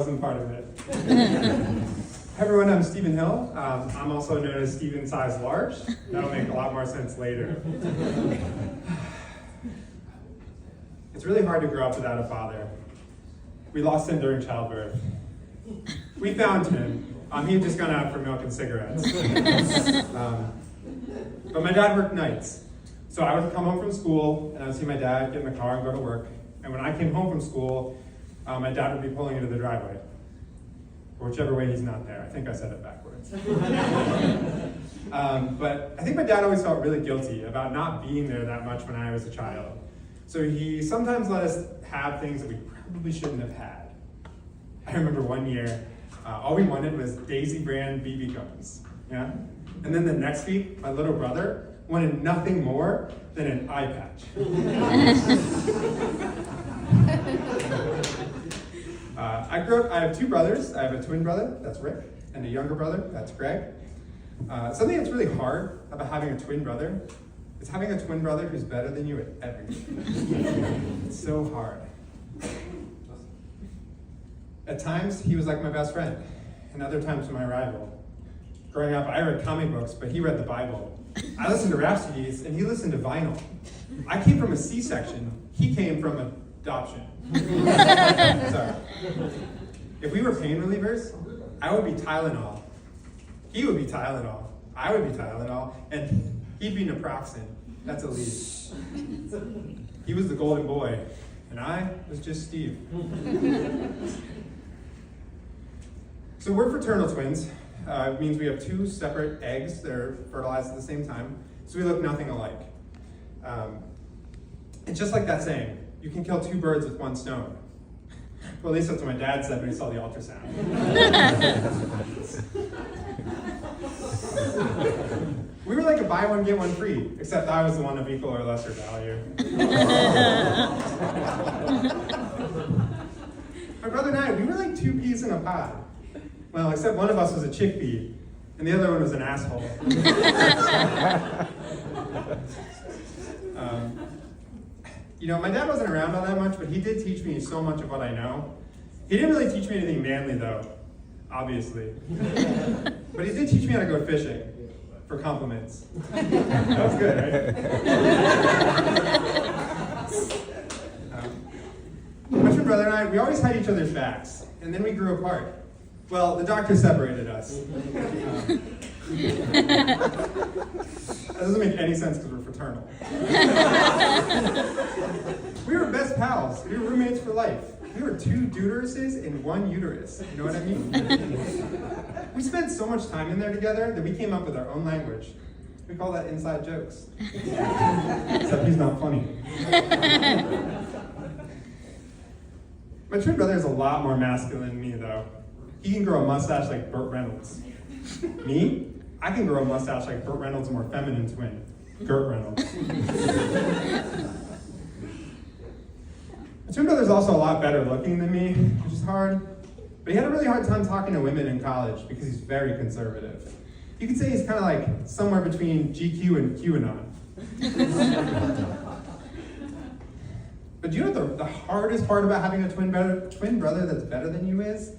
wasn't part of it. Hi everyone, I'm Stephen Hill. I'm also known as Stephen Size Large. That'll make a lot more sense later. It's really hard to grow up without a father. We lost him during childbirth. We found him. He had just gone out for milk and cigarettes. But my dad worked nights. So I would come home from school and I would see my dad get in the car and go to work. And when I came home from school, my dad would be pulling into the driveway. Or whichever way he's not there. I think I said it backwards. But I think my dad always felt really guilty about not being there that much when I was a child. So he sometimes let us have things that we probably shouldn't have had. I remember one year, all we wanted was Daisy brand BB guns. Yeah? And then the next week, my little brother wanted nothing more than an eye patch. I have two brothers. I have a twin brother, that's Rick, and a younger brother, that's Greg. Something that's really hard about having a twin brother is having a twin brother who's better than you at everything. It's so hard. At times, he was like my best friend, and other times my rival. Growing up, I read comic books, but he read the Bible. I listened to rap CDs, and he listened to vinyl. I came from a C-section. He came from adoption. Sorry. If we were pain relievers, I would be Tylenol. He would be Tylenol. I would be Tylenol, and he'd be naproxen. That's a lead. He was the golden boy, and I was just Steve. So we're fraternal twins. It means we have two separate eggs that are fertilized at the same time, so we look nothing alike. It's just like that saying, you can kill two birds with one stone. Well, at least that's what my dad said when he saw the ultrasound. We were like a buy one, get one free, except I was the one of equal or lesser value. My brother and I, we were like two peas in a pod. Well, except one of us was a chickpea, and the other one was an asshole. My dad wasn't around all that much, but he did teach me so much of what I know. He didn't really teach me anything manly, though, obviously. But he did teach me how to go fishing, for compliments. That was good, right? My twin brother and I, we always had each other's backs, and then we grew apart. Well, the doctor separated us. That doesn't make any sense because we're fraternal. We were best pals. We were roommates for life. We were two deuteruses in one uterus. You know what I mean? We spent so much time in there together that we came up with our own language. We call that inside jokes. Except he's not funny. My twin brother is a lot more masculine than me, though. He can grow a mustache like Burt Reynolds. Me? I can grow a mustache like Burt Reynolds' more feminine twin, Gert Reynolds. My twin brother's also a lot better looking than me, which is hard. But he had a really hard time talking to women in college because he's very conservative. You could say he's kind of like somewhere between GQ and QAnon. But do you know what the hardest part about having a twin brother that's better than you is?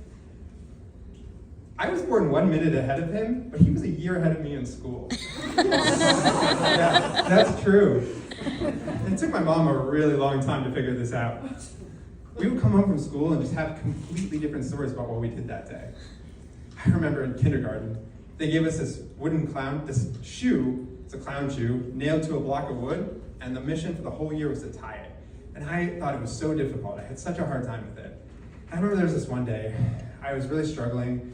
I was born 1 minute ahead of him, but he was a year ahead of me in school. Yeah, that's true. It took my mom a really long time to figure this out. We would come home from school and just have completely different stories about what we did that day. I remember in kindergarten, they gave us this this shoe, it's a clown shoe, nailed to a block of wood, and the mission for the whole year was to tie it. And I thought it was so difficult. I had such a hard time with it. I remember there was this one day, I was really struggling,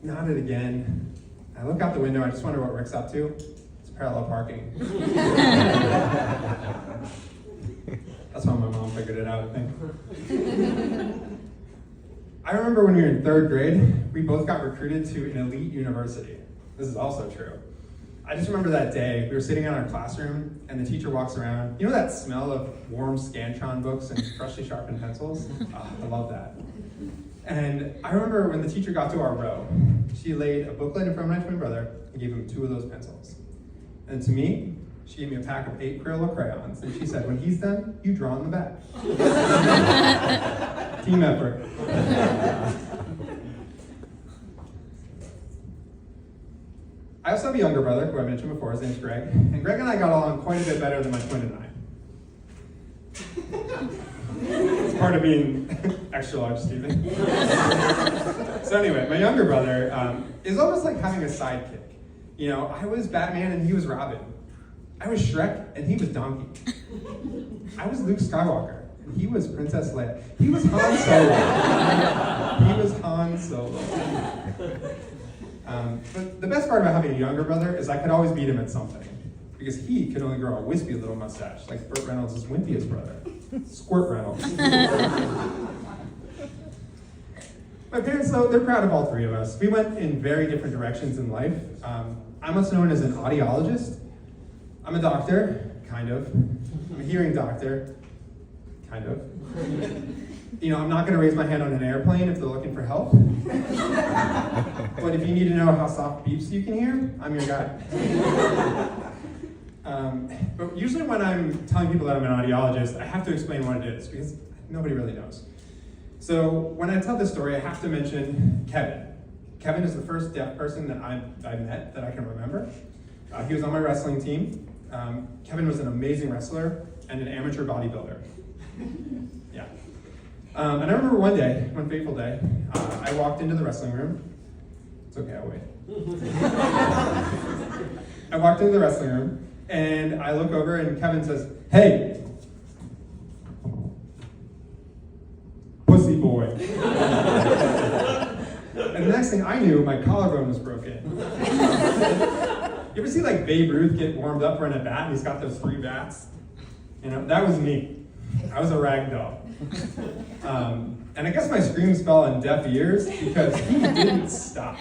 nodded again. I look out the window, I just wonder what Rick's up to. It's parallel parking. That's how my mom figured it out, I think. I remember when we were in 3rd grade, we both got recruited to an elite university. This is also true. I just remember that day, we were sitting in our classroom, and the teacher walks around. You know that smell of warm Scantron books and freshly sharpened pencils? Oh, I love that. And I remember when the teacher got to our row, she laid a booklet in front of my twin brother and gave him 2 of those pencils. And to me, she gave me a pack of 8 Crayola crayons, and she said, when he's done, you draw on the back. Team effort. also have a younger brother, who I mentioned before. His name's Greg. And Greg and I got along quite a bit better than my twin and I. It's part of being extra large, Stephen. So anyway, my younger brother is almost like having a sidekick. You know, I was Batman and he was Robin. I was Shrek and he was Donkey. I was Luke Skywalker and he was Princess Leia. He was Han Solo. He was Han Solo. But the best part about having a younger brother is I could always beat him at something. Because he could only grow a wispy little mustache, like Burt Reynolds' wimpiest brother, Squirt Reynolds. My parents, though, they're proud of all three of us. We went in very different directions in life. I'm what's known as an audiologist. I'm a doctor, kind of. I'm a hearing doctor, kind of. You know, I'm not going to raise my hand on an airplane if they're looking for help. But if you need to know how soft beeps you can hear, I'm your guy. But usually when I'm telling people that I'm an audiologist, I have to explain what it is, because nobody really knows. So when I tell this story, I have to mention Kevin. Kevin is the first deaf person that I met that I can remember. He was on my wrestling team. Kevin was an amazing wrestler and an amateur bodybuilder. Yeah. And I remember one day, one fateful day, I walked into the wrestling room. It's okay, I'll wait. I walked into the wrestling room, and I look over and Kevin says, "Hey, pussy boy." And the next thing I knew, my collarbone was broken. You ever see like Babe Ruth get warmed up for an at bat and he's got those 3 bats? You know, that was me. I was a rag doll. And I guess my screams fell on deaf ears because he didn't stop.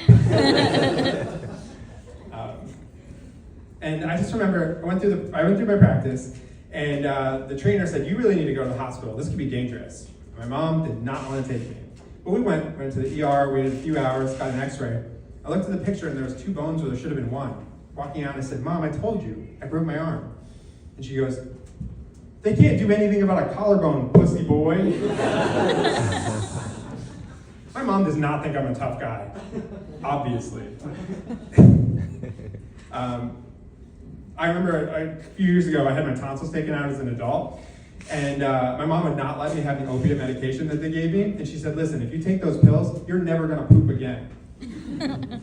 And I just remember I went through my practice, and the trainer said, "You really need to go to the hospital. This could be dangerous." My mom did not want to take me, but we went to the ER, waited a few hours, got an X-ray. I looked at the picture, and there was 2 bones where there should have been 1. Walking out, I said, "Mom, I told you, I broke my arm." And she goes, "They can't do anything about a collarbone, pussy boy." My mom does not think I'm a tough guy, obviously. I remember a few years ago, I had my tonsils taken out as an adult, and my mom would not let me have the opiate medication that they gave me, and she said, "Listen, if you take those pills, you're never gonna poop again."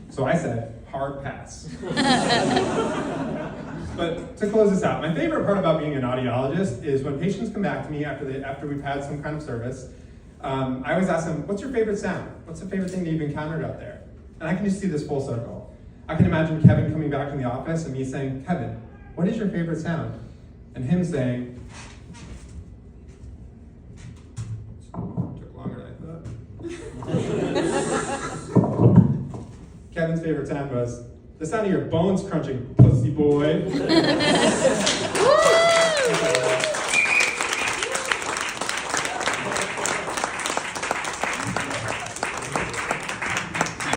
So I said, hard pass. But to close this out, my favorite part about being an audiologist is when patients come back to me after we've had some kind of service, I always ask them, "What's your favorite sound? What's the favorite thing that you've encountered out there?" And I can just see this full circle. I can imagine Kevin coming back from the office and me saying, "Kevin, what is your favorite sound?" And him saying, "Took longer than I thought." Kevin's favorite sound was, "The sound of your bones crunching, pussy boy."